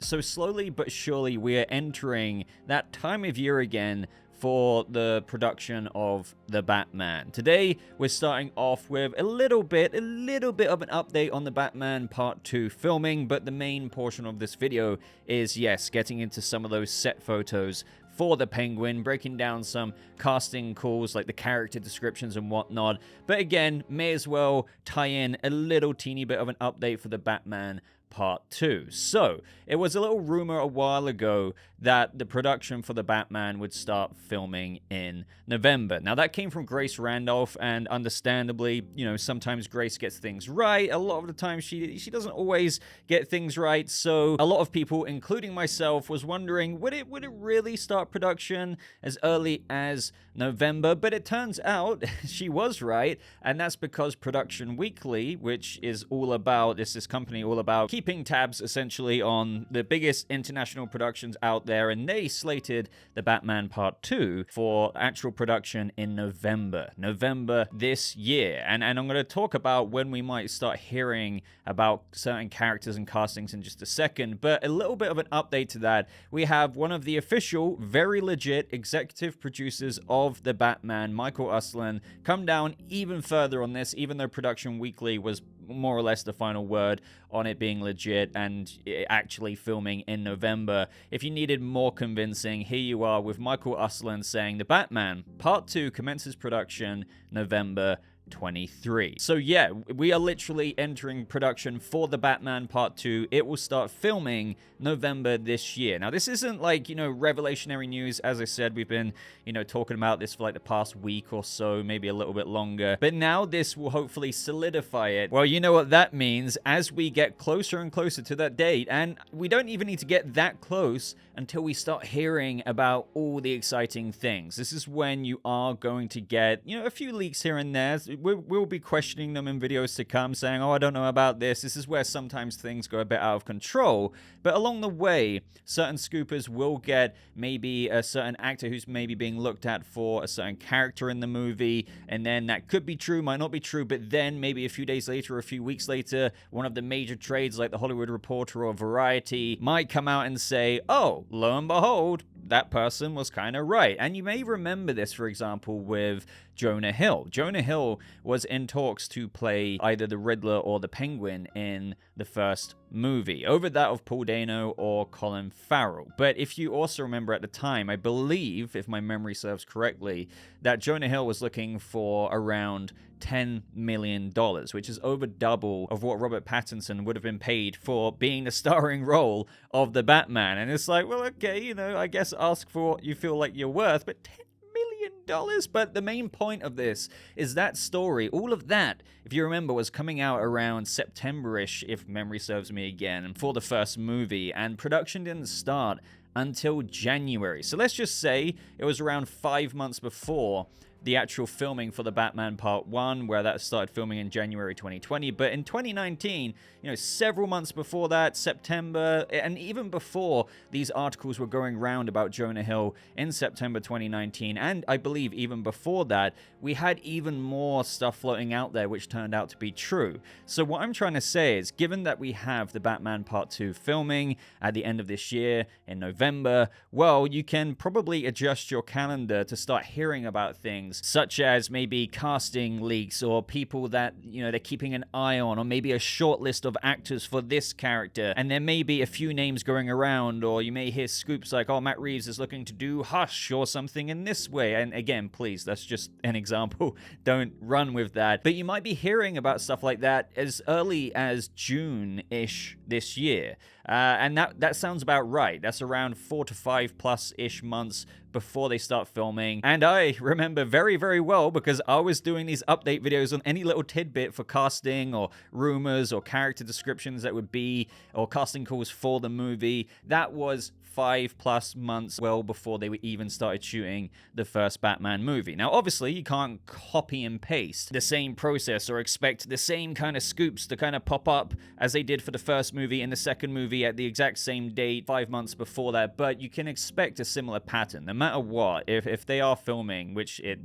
So slowly but surely we are entering that time of year again for the production of the Batman. Today, we're starting off with a little bit of an update on the Batman Part 2 filming, but the main portion of this video is, yes, getting into some of those set photos for the Penguin, breaking down some casting calls like the character descriptions and whatnot. But again, may as well tie in a little teeny bit of an update for the Batman Part 2. So, it was a little rumor a while ago that the production for the Batman would start filming in November. Now, that came from Grace Randolph, and understandably, you know, sometimes Grace gets things right. A lot of the time, she doesn't always get things right. So, a lot of people, including myself, was wondering, would it really start production as early as November? But it turns out she was right, and that's because Production Weekly, which is all about, this company all about keeping tabs essentially on the biggest international productions out there, and they slated the Batman Part 2 for actual production in November this year. And I'm going to talk about when we might start hearing about certain characters and castings in just a second, but a little bit of an update to that. We have one of the official, very legit executive producers of the Batman, Michael Uslan, come down even further on this, even though Production Weekly was more or less the final word on it being legit and actually filming in November. If you needed more convincing, here you are with Michael Uslan saying the Batman Part 2 commences production November 23. So yeah, we are literally entering production for the Batman Part 2. It will start filming November this year. Now, this isn't like, you know, revelationary news. As I said, we've been, you know, talking about this for like the past week or so, maybe a little bit longer. But now this will hopefully solidify it. Well, you know what that means as we get closer and closer to that date. And we don't even need to get that close until we start hearing about all the exciting things. This is when you are going to get, you know, a few leaks here and there. We'll be questioning them in videos to come, saying, oh, I don't know about this. This is where sometimes things go a bit out of control. But along the way, certain scoopers will get maybe a certain actor who's maybe being looked at for a certain character in the movie, and then that could be true, might not be true, but then maybe a few days later or a few weeks later, one of the major trades like The Hollywood Reporter or Variety might come out and say, oh, lo and behold, that person was kind of right. And you may remember this, for example, with Jonah Hill. Jonah Hill was in talks to play either the Riddler or the Penguin in the first movie, over that of Paul Dano or Colin Farrell. But if you also remember at the time, I believe, if my memory serves correctly, that Jonah Hill was looking for around $10 million, which is over double of what Robert Pattinson would have been paid for being the starring role of the Batman. And it's like, well, okay, you know, I guess ask for what you feel like you're worth, but $10 million? But the main point of this is that story, all of that, if you remember, was coming out around September-ish, if memory serves me again, for the first movie, and production didn't start until January. So let's just say it was around 5 months before the actual filming for the Batman Part 1, where that started filming in January 2020. But in 2019, you know, several months before that, September, and even before these articles were going round about Jonah Hill in September 2019, and I believe even before that, we had even more stuff floating out there which turned out to be true. So what I'm trying to say is, given that we have the Batman Part 2 filming at the end of this year in November, well, you can probably adjust your calendar to start hearing about things such as maybe casting leaks or people that, you know, they're keeping an eye on, or maybe a short list of actors for this character, and there may be a few names going around, or you may hear scoops like, oh, Matt Reeves is looking to do Hush or something in this way. And again, please, that's just an example. Don't run with that. But you might be hearing about stuff like that as early as June-ish this year. And that sounds about right. That's around 4 to 5+ months before they start filming. And I remember very, very well, because I was doing these update videos on any little tidbit for casting or rumors or character descriptions that would be, or casting calls for the movie. That was 5+ months well before they even started shooting the first Batman movie. Now, obviously, you can't copy and paste the same process or expect the same kind of scoops to kind of pop up as they did for the first movie and the second movie at the exact same date 5 months before that, but you can expect a similar pattern no matter what. If they are filming, which it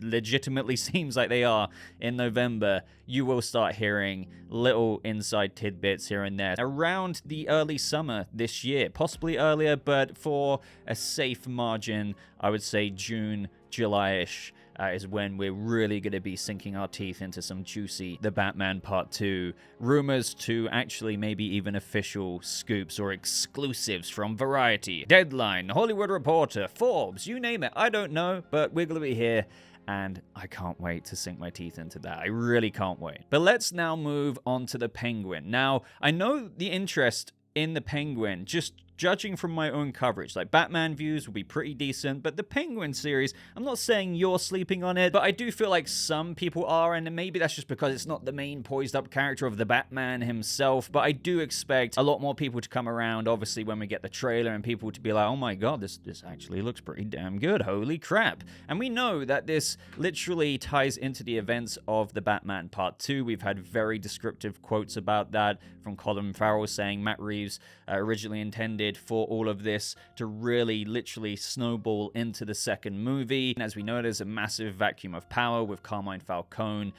legitimately seems like they are in November, you will start hearing little inside tidbits here and there around the early summer this year, possibly earlier, but for a safe margin, I would say June, July-ish. Is when we're really going to be sinking our teeth into some juicy The Batman Part 2 rumors to actually maybe even official scoops or exclusives from Variety, Deadline, Hollywood Reporter, Forbes, you name it. I don't know, but we're going to be here. And I can't wait to sink my teeth into that. I really can't wait. But let's now move on to the Penguin. Now, I know the interest in the Penguin, just judging from my own coverage, like Batman views will be pretty decent, but the Penguin series, I'm not saying you're sleeping on it, but I do feel like some people are, and maybe that's just because it's not the main poised up character of the Batman himself, but I do expect a lot more people to come around, obviously, when we get the trailer, and people to be like, oh my god, this actually looks pretty damn good, holy crap. And we know that this literally ties into the events of the Batman Part 2. We've had very descriptive quotes about that from Colin Farrell saying Matt Reeves originally intended for all of this to really literally snowball into the second movie. And as we know, there's a massive vacuum of power with Carmine Falcone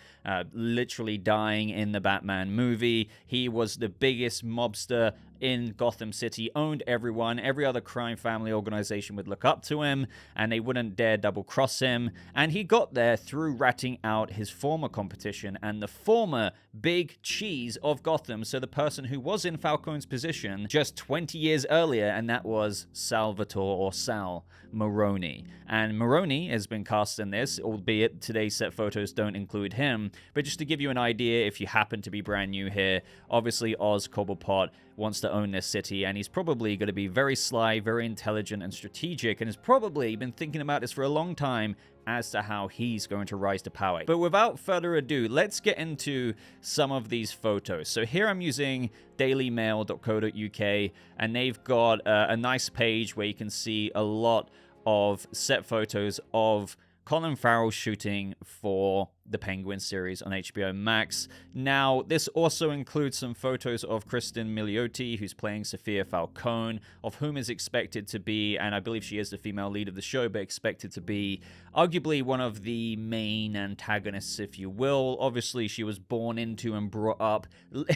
literally dying in the Batman movie. He was the biggest mobster in Gotham City, owned everyone. Every other crime family organization would look up to him, and they wouldn't dare double-cross him. And he got there through ratting out his former competition and the former big cheese of Gotham, so the person who was in Falcone's position just 20 years earlier, and that was Salvatore or Sal Maroni. And Maroni has been cast in this, albeit today's set photos don't include him. But just to give you an idea, if you happen to be brand new here, obviously Oz Cobblepot wants to own this city, and he's probably going to be very sly, very intelligent, and strategic, and has probably been thinking about this for a long time as to how he's going to rise to power. But without further ado, let's get into some of these photos. So here I'm using dailymail.co.uk, and they've got a nice page where you can see a lot of set photos of Colin Farrell shooting for the Penguin series on HBO Max. Now, this also includes some photos of Kristen Milioti, who's playing Sofia Falcone, of whom is expected to be, and I believe she is the female lead of the show, but expected to be arguably one of the main antagonists, if you will. Obviously, she was born into and brought up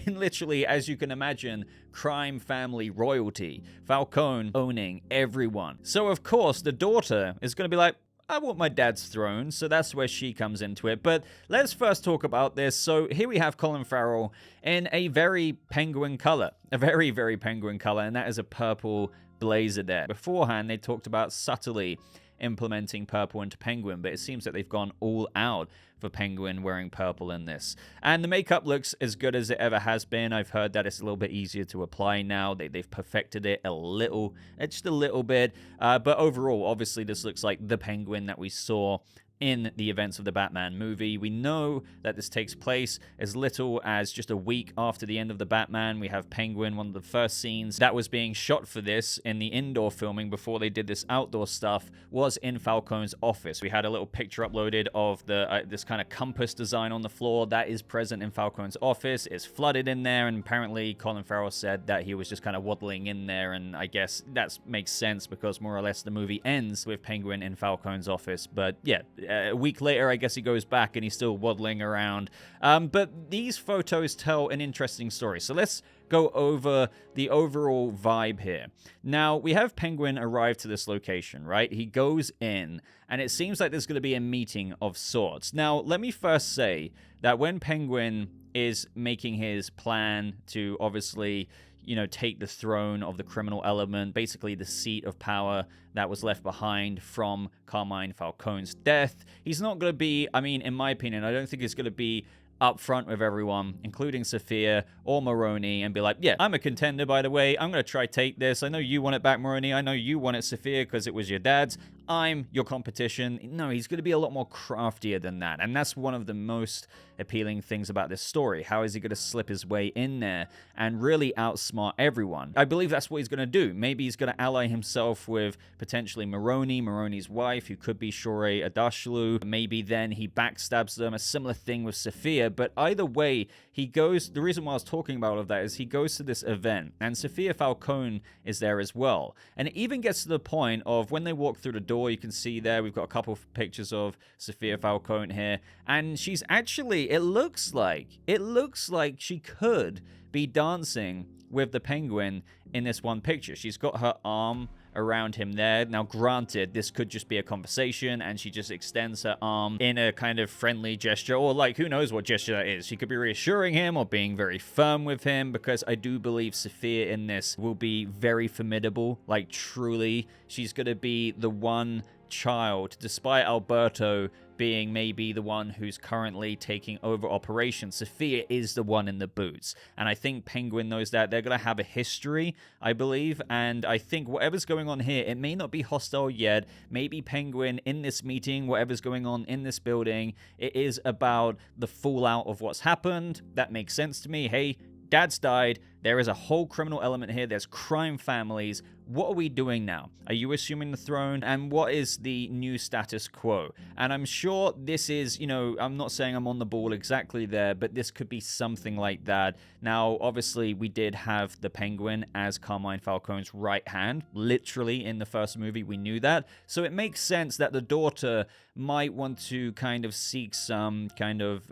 in literally, as you can imagine, crime family royalty. Falcone owning everyone. So, of course, the daughter is going to be like, I want my dad's throne, so that's where she comes into it. But let's first talk about this. So here we have Colin Farrell in a very penguin color, a very, very penguin color, and that is a purple blazer there. Beforehand, they talked about subtly implementing purple into Penguin, but it seems that they've gone all out for Penguin wearing purple in this. And the makeup looks as good as it ever has been. I've heard that it's a little bit easier to apply now. They've perfected it a little, just a little bit. But overall, obviously, this looks like the Penguin that we saw in the events of the Batman movie. We know that this takes place as little as just a week after the end of the Batman. We have Penguin, one of the first scenes that was being shot for this in the indoor filming before they did this outdoor stuff was in Falcone's office. We had a little picture uploaded of the this kind of compass design on the floor that is present in Falcone's office. It's flooded in there, and apparently Colin Farrell said that he was just kind of waddling in there, and I guess that makes sense because more or less the movie ends with Penguin in Falcone's office. But yeah, a week later, I guess he goes back and he's still waddling around. But these photos tell an interesting story. So let's go over the overall vibe here. Now, we have Penguin arrive to this location, right? He goes in, and it seems like there's going to be a meeting of sorts. Now, let me first say that when Penguin is making his plan to obviously, you know, take the throne of the criminal element, basically the seat of power that was left behind from Carmine Falcone's death, he's not going to be, I mean, in my opinion, I don't think he's going to be up front with everyone, including Sofia or Maroni, and be like, yeah, I'm a contender, by the way. I'm going to try take this. I know you want it back, Maroni. I know you want it, Sofia, because it was your dad's. I'm your competition. No, he's going to be a lot more craftier than that. And that's one of the most appealing things about this story. How is he going to slip his way in there and really outsmart everyone? I believe that's what he's going to do. Maybe he's going to ally himself with potentially Maroni, Maroni's wife, who could be Shorey Adashlu. Maybe then he backstabs them. A similar thing with Sofia. But either way, he goes, the reason why I was talking about all of that is he goes to this event, and Sofia Falcone is there as well. And it even gets to the point of when they walk through the door. You can see there, we've got a couple of pictures of Sofia Falcone here. And she's actually, it looks like she could be dancing with the Penguin in this one picture. She's got her arm around him there. Now, granted, this could just be a conversation, and she just extends her arm in a kind of friendly gesture, or like, who knows what gesture that is. She could be reassuring him or being very firm with him, because I do believe Sofia in this will be very formidable. Like, truly, she's going to be the one child, despite Alberto being maybe the one who's currently taking over operations. Sofia is the one in the boots, and I think Penguin knows that. They're going to have a history, I believe, and I think whatever's going on here, it may not be hostile yet. Maybe Penguin in this meeting, whatever's going on in this building, it is about the fallout of what's happened. That makes sense to me. Hey, Dad's died. There is a whole criminal element here. There's crime families. What are we doing now? Are you assuming the throne? And what is the new status quo? And I'm sure this is, I'm not saying I'm on the ball exactly there, but this could be something like that. Now, obviously, we did have the Penguin as Carmine Falcone's right hand. Literally, in the first movie, we knew that. So it makes sense that the daughter might want to kind of seek some kind of,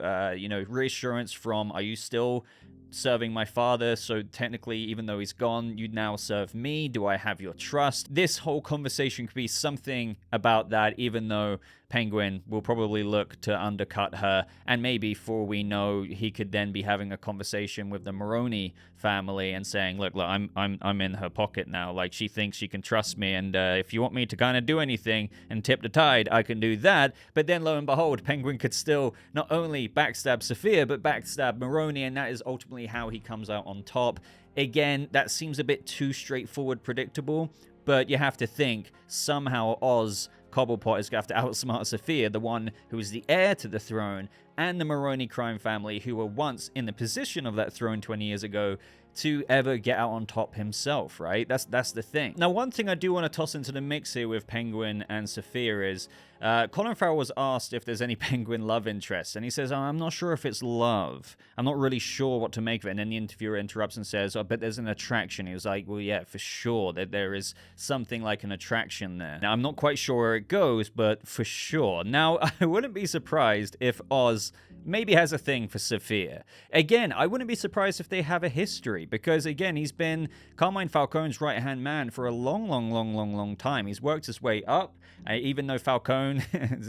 reassurance from, are you still serving my father? So technically, even though he's gone, you now serve me. Do I have your trust? This whole conversation could be something about that, even though Penguin will probably look to undercut her, and maybe, for we know, he could then be having a conversation with the Maroni family and saying, look, I'm in her pocket now. Like, she thinks she can trust me, and if you want me to kind of do anything and tip the tide, I can do that. But then, lo and behold, Penguin could still not only backstab Sofia, but backstab Maroni, and that is ultimately how he comes out on top. Again, that seems a bit too straightforward, predictable, but you have to think somehow Oz Cobblepot is going to have to outsmart Sofia, the one who is the heir to the throne, and the Maroni crime family, who were once in the position of that throne 20 years ago, to ever get out on top himself, right? That's the thing. Now, one thing I do want to toss into the mix here with Penguin and Sofia is Colin Farrell was asked if there's any Penguin love interest, and he says, I'm not sure if it's love. I'm not really sure what to make of it. And then the interviewer interrupts and says, I bet there's an attraction. He was like, well, yeah, for sure, that there is something like an attraction there. Now, I'm not quite sure where it goes, but for sure. Now, I wouldn't be surprised if Oz maybe has a thing for Sofia. Again, I wouldn't be surprised if they have a history, because, again, he's been Carmine Falcone's right-hand man for a long time. He's worked his way up, even though Falcone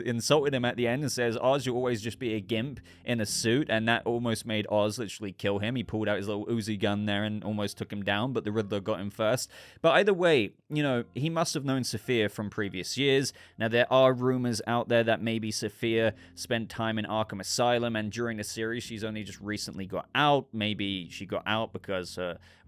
insulted him at the end and says, Oz, you'll always just be a gimp in a suit, and that almost made Oz literally kill him. He pulled out his little Uzi gun there and almost took him down, but the Riddler got him first. But either way, he must have known Sofia from previous years. Now, there are rumors out there that maybe Sofia spent time in Arkham Asylum, and during the series, she's only just recently got out. Maybe she got out because,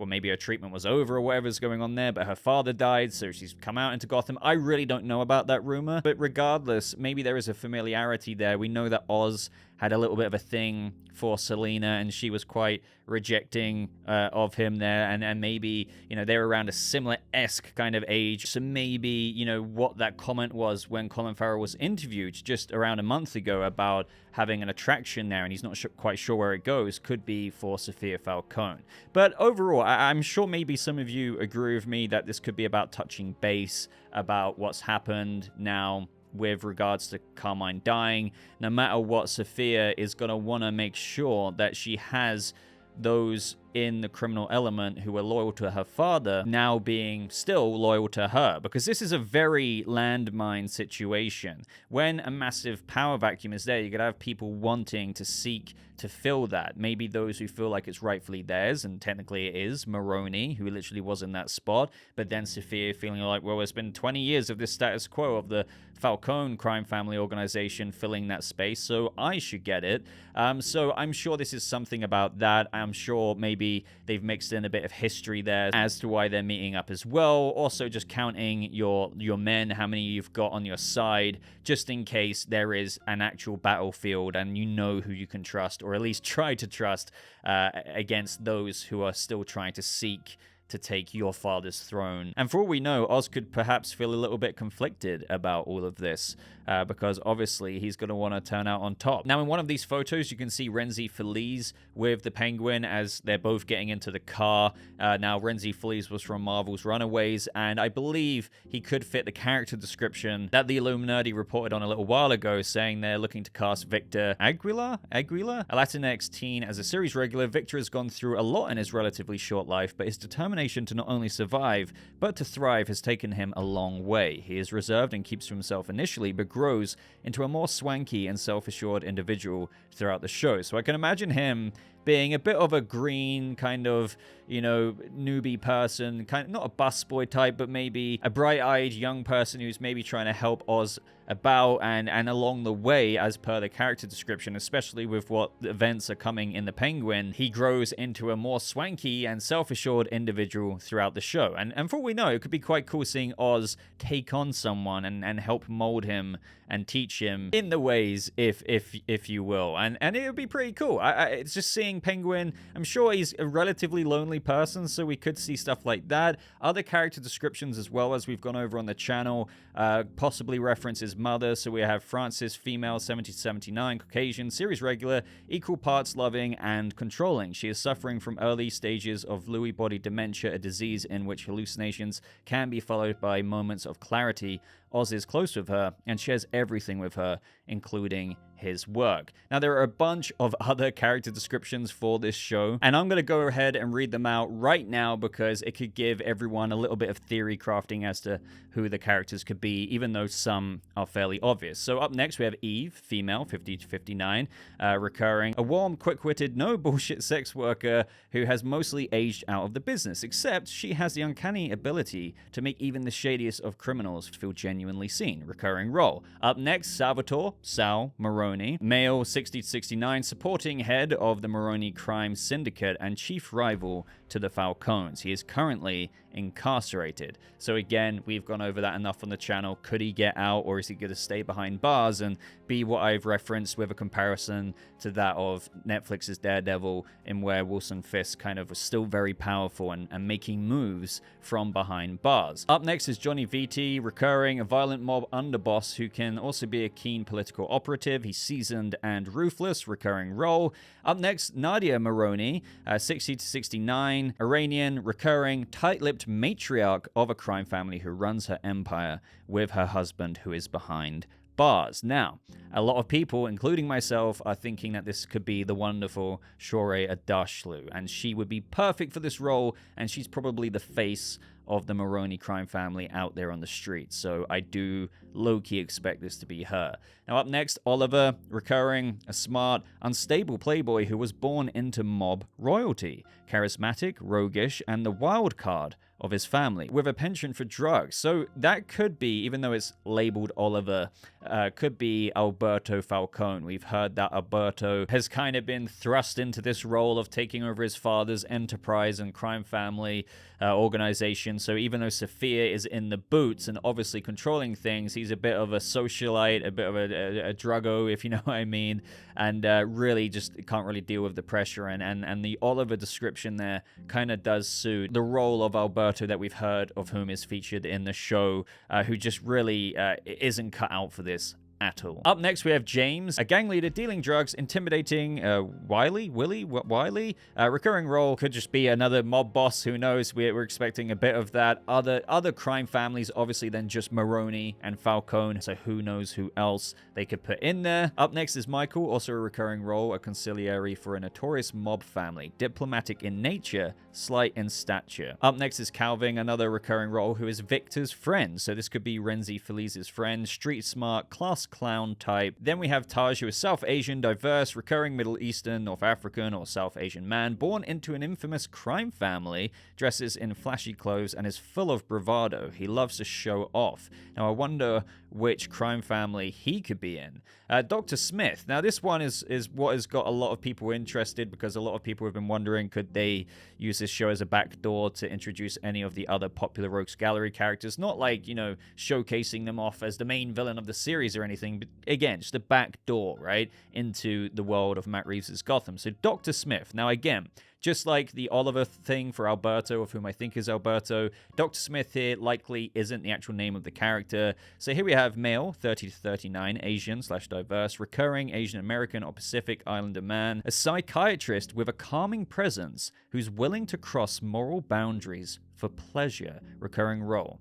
maybe her treatment was over or whatever's going on there, but her father died, so she's come out into Gotham. I really don't know about that rumor, but regardless, maybe there is a familiarity there. We know that Oz had a little bit of a thing for Selina, and she was quite rejecting of him there, and maybe, they're around a similar-esque kind of age, so maybe, what that comment was when Colin Farrell was interviewed just around a month ago about having an attraction there, and he's not quite sure where it goes, could be for Sofia Falcone. But overall, I'm sure maybe some of you agree with me that this could be about touching base about what's happened now with regards to Carmine dying. No matter what, Sofia is going to want to make sure that she has those in the criminal element who are loyal to her father now being still loyal to her, because this is a very landmine situation. When a massive power vacuum is there, you're going to have people wanting to seek to fill that. Maybe those who feel like it's rightfully theirs, and technically it is, Maroni, who literally was in that spot, but then Sofia feeling like, well, it's been 20 years of this status quo of the Falcone crime family organization filling that space, so I should get it. So I'm sure this is something about that. I'm sure maybe they've mixed in a bit of history there as to why they're meeting up as well. Also, just counting your men, how many you've got on your side, just in case there is an actual battlefield and you know who you can trust, or at least try to trust against those who are still trying to seek to take your father's throne. And for all we know, Oz could perhaps feel a little bit conflicted about all of this, because obviously he's going to want to turn out on top. Now, in one of these photos, you can see Renzi Feliz with the Penguin as they're both getting into the car. Now, Renzi Feliz was from Marvel's Runaways, and I believe he could fit the character description that the Illuminati reported on a little while ago, saying they're looking to cast Victor Aguilar, a Latinx teen, as a series regular. Victor has gone through a lot in his relatively short life, but his determination to not only survive, but to thrive has taken him a long way. He is reserved and keeps to himself initially, but grows into a more swanky and self-assured individual throughout the show. So I can imagine him being a bit of a green kind of, newbie person, kind of not a busboy type, but maybe a bright-eyed young person who's maybe trying to help Oz about and along the way, as per the character description, especially with what events are coming in the Penguin, he grows into a more swanky and self-assured individual throughout the show. And for all we know, it could be quite cool seeing Oz take on someone and help mold him and teach him in the ways, if you will. And it would be pretty cool. It's just seeing Penguin. I'm sure he's a relatively lonely person, so we could see stuff like that. Other character descriptions as well, as we've gone over on the channel, possibly reference his mother. So we have Frances, female, 70-79, Caucasian, series regular, equal parts loving and controlling. She is suffering from early stages of Lewy body dementia, a disease in which hallucinations can be followed by moments of clarity. Oz is close with her and shares everything with her, including his work. Now, there are a bunch of other character descriptions for this show, and I'm going to go ahead and read them out right now because it could give everyone a little bit of theory crafting as to who the characters could be, even though some are fairly obvious. So up next, we have Eve, female, 50-59, recurring, a warm, quick-witted, no-bullshit sex worker who has mostly aged out of the business, except she has the uncanny ability to make even the shadiest of criminals feel genuinely seen. Recurring role. Up next, Salvatore, Sal Maroni, male, 60-69, supporting head of the Maroni crime syndicate and chief rival to the Falcones. He is currently incarcerated. So again, we've gone over that enough on the channel. Could he get out, or is he going to stay behind bars and be what I've referenced with a comparison to that of Netflix's Daredevil, in where Wilson Fisk kind of was still very powerful and making moves from behind bars. Up next is Johnny Vitti, recurring, a violent mob underboss who can also be a keen political operative. He's seasoned and ruthless, recurring role. Up next, Nadia Maroney, 60-69, Iranian, recurring, tight-lipped matriarch of a crime family who runs her empire with her husband who is behind bars. Now, a lot of people, including myself, are thinking that this could be the wonderful Shorey Adashlu, and she would be perfect for this role, and she's probably the face of the Maroni crime family out there on the streets. So I do low-key expect this to be her. Now up next, Oliver, recurring, a smart, unstable playboy who was born into mob royalty, charismatic, roguish, and the wild card of his family, with a penchant for drugs. So that could be, even though it's labeled Oliver, could be Alberto Falcone. We've heard that Alberto has kind of been thrust into this role of taking over his father's enterprise and crime family organization. So even though Sofia is in the boots and obviously controlling things, he's a bit of a socialite, a bit of a druggo, if you know what I mean, and really just can't really deal with the pressure. And the Oliver description there kind of does suit the role of Alberto that we've heard of, whom is featured in the show, who just really isn't cut out for this at all. Up next, we have James, a gang leader dealing drugs, intimidating Wiley. Recurring role, could just be another mob boss. Who knows? We're expecting a bit of that. Other crime families, obviously, than just Maroni and Falcone. So who knows who else they could put in there. Up next is Michael, also a recurring role, a conciliary for a notorious mob family, diplomatic in nature, slight in stature. Up next is Calvin, another recurring role, who is Victor's friend. So this could be Renzi Feliz's friend, street smart, class clown type. Then we have Taj, who is South Asian, diverse, recurring Middle Eastern, North African, or South Asian man, born into an infamous crime family, dresses in flashy clothes, and is full of bravado. He loves to show off. Now, I wonder which crime family he could be in. Dr. Smith. Now, this one is what has got a lot of people interested, because a lot of people have been wondering, could they use this show as a backdoor to introduce any of the other popular Rogues Gallery characters? Not like, showcasing them off as the main villain of the series or anything everything. But again, just a back door, right, into the world of Matt Reeves' Gotham. So Dr. Smith. Now, again, just like the Oliver thing for Alberto, of whom I think is Alberto, Dr. Smith here likely isn't the actual name of the character. So here we have male, 30 to 39, Asian/diverse, recurring Asian American or Pacific Islander man, a psychiatrist with a calming presence who's willing to cross moral boundaries for pleasure, recurring role.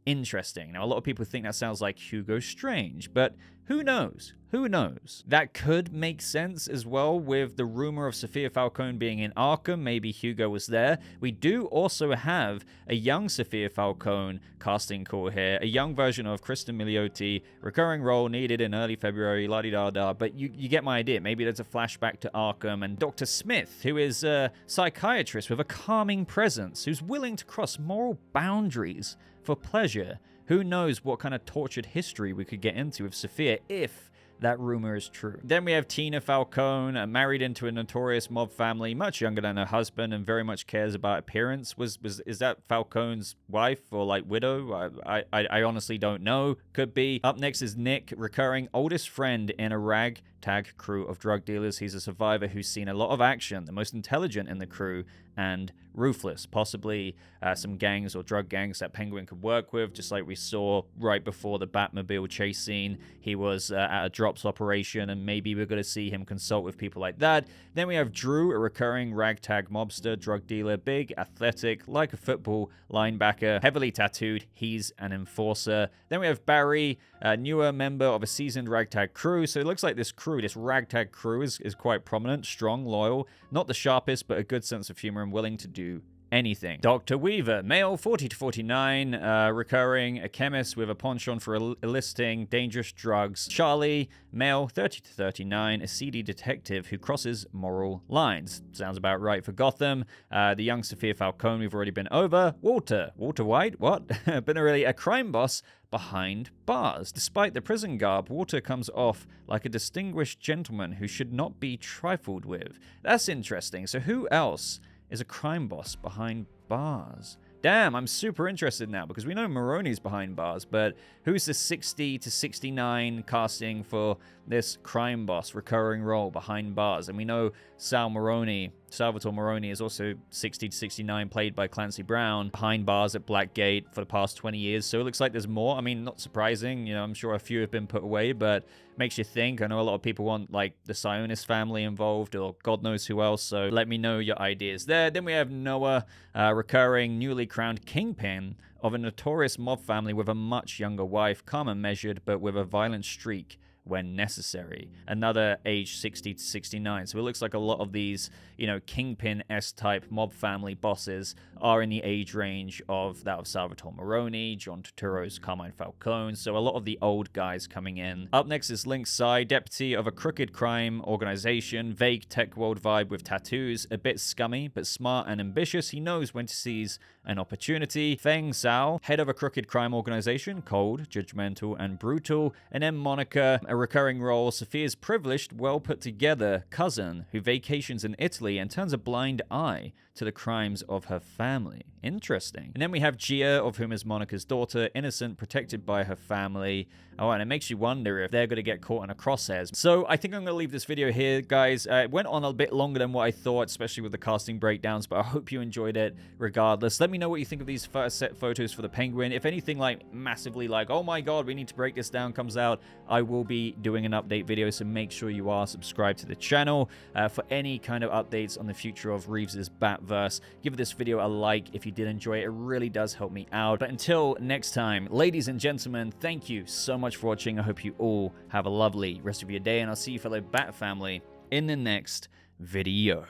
Interesting. Now, a lot of people think that sounds like Hugo Strange, but who knows? Who knows? That could make sense as well with the rumor of Sofia Falcone being in Arkham. Maybe Hugo was there. We do also have a young Sofia Falcone casting call here, a young version of Kristen Milioti, recurring role needed in early February, la-di-da-da, but you get my idea. Maybe there's a flashback to Arkham, and Dr. Smith, who is a psychiatrist with a calming presence, who's willing to cross moral boundaries for pleasure. Who knows what kind of tortured history we could get into with Sofia if that rumor is true. Then we have Tina Falcone, married into a notorious mob family, much younger than her husband, and very much cares about appearance. Is that Falcone's wife or like widow? I honestly don't know. Could be. Up next is Nick, recurring oldest friend in a ragtag crew of drug dealers. He's a survivor who's seen a lot of action, the most intelligent in the crew, and ruthless. Possibly some gangs or drug gangs that Penguin could work with, just like we saw right before the Batmobile chase scene. He was at a drops operation, and maybe we're going to see him consult with people like that. Then we have Drew, a recurring ragtag mobster, drug dealer, big, athletic, like a football linebacker, heavily tattooed. He's an enforcer. Then we have Barry, a newer member of a seasoned ragtag crew. So it looks like this crew, this ragtag crew is quite prominent, strong, loyal, not the sharpest, but a good sense of humor and willing to do anything. Dr. Weaver, male, 40 to 49, recurring, a chemist with a penchant for eliciting dangerous drugs. Charlie, male, 30 to 39, a seedy detective who crosses moral lines. Sounds about right for Gotham. The young Sofia Falcone we've already been over. Walter White, what? But not really, a crime boss behind bars. Despite the prison garb, Walter comes off like a distinguished gentleman who should not be trifled with. That's interesting. So who else is a crime boss behind bars? Damn, I'm super interested now, because we know Maroni's behind bars, but who's the 60 to 69 casting for this crime boss recurring role behind bars? And we know Salvatore Maroni is also 60 to 69, played by Clancy Brown, behind bars at Blackgate for the past 20 years. So it looks like there's more. I mean, not surprising. You know, I'm sure a few have been put away, but makes you think. I know a lot of people want, like, the Sionis family involved, or God knows who else. So let me know your ideas there. Then we have Noah, recurring, newly crowned kingpin of a notorious mob family with a much younger wife, calm and measured, but with a violent streak when necessary. Another age 60 to 69. So it looks like a lot of these, you know, Kingpin-esque type mob family bosses are in the age range of that of Salvatore Maroni, John Turturro's Carmine Falcone. So a lot of the old guys coming in. Up next is Link Sai, deputy of a crooked crime organization, vague tech world vibe with tattoos, a bit scummy, but smart and ambitious. He knows when to seize an opportunity. Feng Zhao, head of a crooked crime organization, cold, judgmental, and brutal. And then Monica, a recurring role, Sophia's privileged, well put together cousin who vacations in Italy and turns a blind eye to the crimes of her family. Interesting. And then we have Gia, of whom is Monica's daughter, innocent, protected by her family. Oh, and it makes you wonder if they're going to get caught in a crosshairs. So I think I'm going to leave this video here, guys. It went on a bit longer than what I thought, especially with the casting breakdowns, but I hope you enjoyed it regardless. Let me know what you think of these first set photos for the Penguin. If anything like massively like, oh my god, we need to break this down comes out, I will be doing an update video, so make sure you are subscribed to the channel for any kind of updates on the future of Reeves' Batverse. Give this video a like if you did enjoy it. It really does help me out. But until next time, ladies and gentlemen, thank you so much for watching. I hope you all have a lovely rest of your day, and I'll see you fellow Bat family in the next video.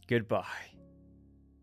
Goodbye.